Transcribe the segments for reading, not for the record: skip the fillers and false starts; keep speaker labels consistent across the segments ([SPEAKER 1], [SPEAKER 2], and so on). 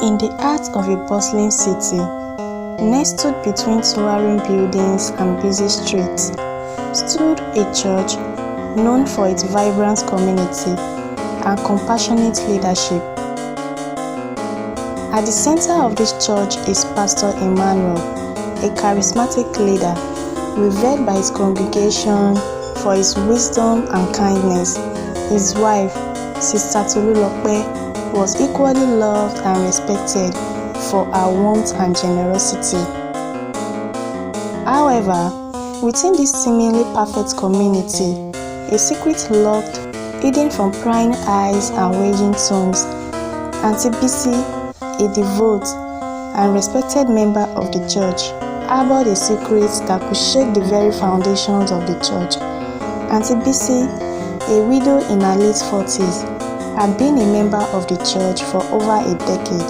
[SPEAKER 1] In the heart of a bustling city, nestled between towering buildings and busy streets, stood a church known for its vibrant community and compassionate leadership. At the center of this church is Pastor Emmanuel, a charismatic leader, revered by his congregation for his wisdom and kindness. His wife, Sister Tolulope, was equally loved and respected for her warmth and generosity. However, within this seemingly perfect community, a secret lurked, hidden from prying eyes and waging tongues. Aunty Bisi, a devout and respected member of the church, harbored a secret that could shake the very foundations of the church. Aunty Bisi, a widow in her late 40s, had been a member of the church for over a decade.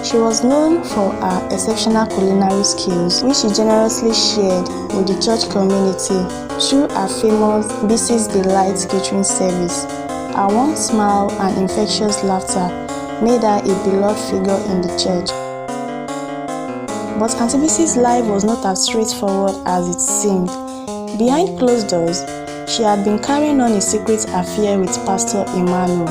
[SPEAKER 1] She was known for her exceptional culinary skills, which she generously shared with the church community through her famous Bisi's Delight catering service. Her warm smile and infectious laughter made her a beloved figure in the church. But Aunty Bisi's life was not as straightforward as it seemed. Behind closed doors, she had been carrying on a secret affair with Pastor Emmanuel.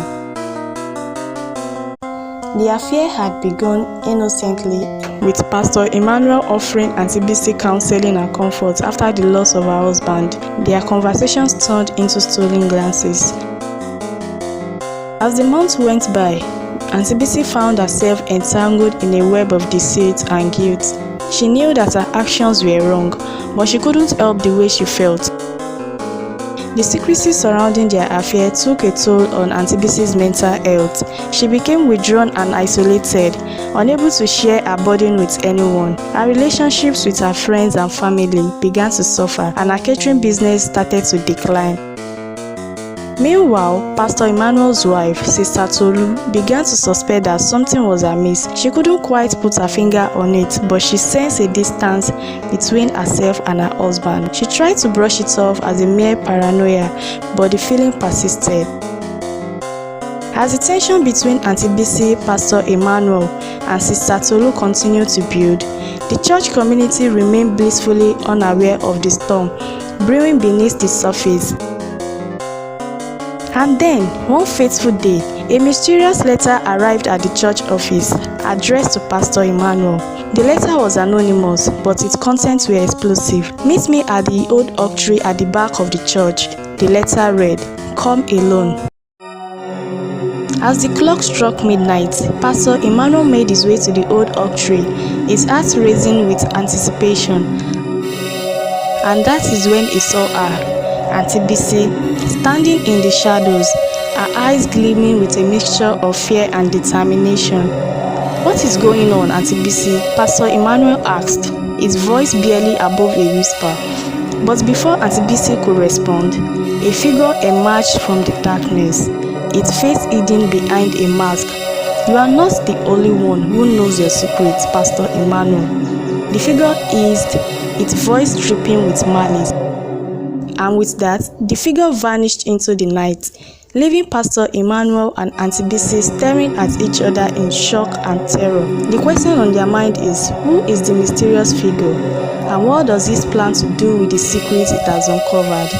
[SPEAKER 1] The affair had begun innocently, with Pastor Emmanuel offering Aunty Bisi counseling and comfort after the loss of her husband. Their conversations turned into stolen glances. As the months went by, Aunty Bisi found herself entangled in a web of deceit and guilt. She knew that her actions were wrong, but she couldn't help the way she felt. The secrecy surrounding their affair took a toll on Aunty Bisi's mental health. She became withdrawn and isolated, unable to share her burden with anyone. Her relationships with her friends and family began to suffer, and her catering business started to decline. Meanwhile, Pastor Emmanuel's wife, Sister Tolu, began to suspect that something was amiss. She couldn't quite put her finger on it, but she sensed a distance between herself and her husband. She tried to brush it off as a mere paranoia, but the feeling persisted. As the tension between Aunty Bisi, Pastor Emmanuel, and Sister Tolu continued to build, the church community remained blissfully unaware of the storm brewing beneath the surface. And then, one fateful day, a mysterious letter arrived at the church office, addressed to Pastor Emmanuel. The letter was anonymous, but its contents were explosive. "Meet me at the old oak tree at the back of the church," the letter read. "Come alone." As the clock struck midnight, Pastor Emmanuel made his way to the old oak tree, his heart racing with anticipation. And that is when he saw her, Aunty Bisi, standing in the shadows, her eyes gleaming with a mixture of fear and determination. "What is going on, Aunty Bisi?" Pastor Emmanuel asked, his voice barely above a whisper. But before Aunty Bisi could respond, a figure emerged from the darkness, its face hidden behind a mask. "You are not the only one who knows your secrets, Pastor Emmanuel." The figure eased, its voice dripping with malice. And with that, the figure vanished into the night, leaving Pastor Emmanuel and Aunty Bisi staring at each other in shock and terror. The question on their mind is, who is the mysterious figure, and what does it plan to do with the secret it has uncovered?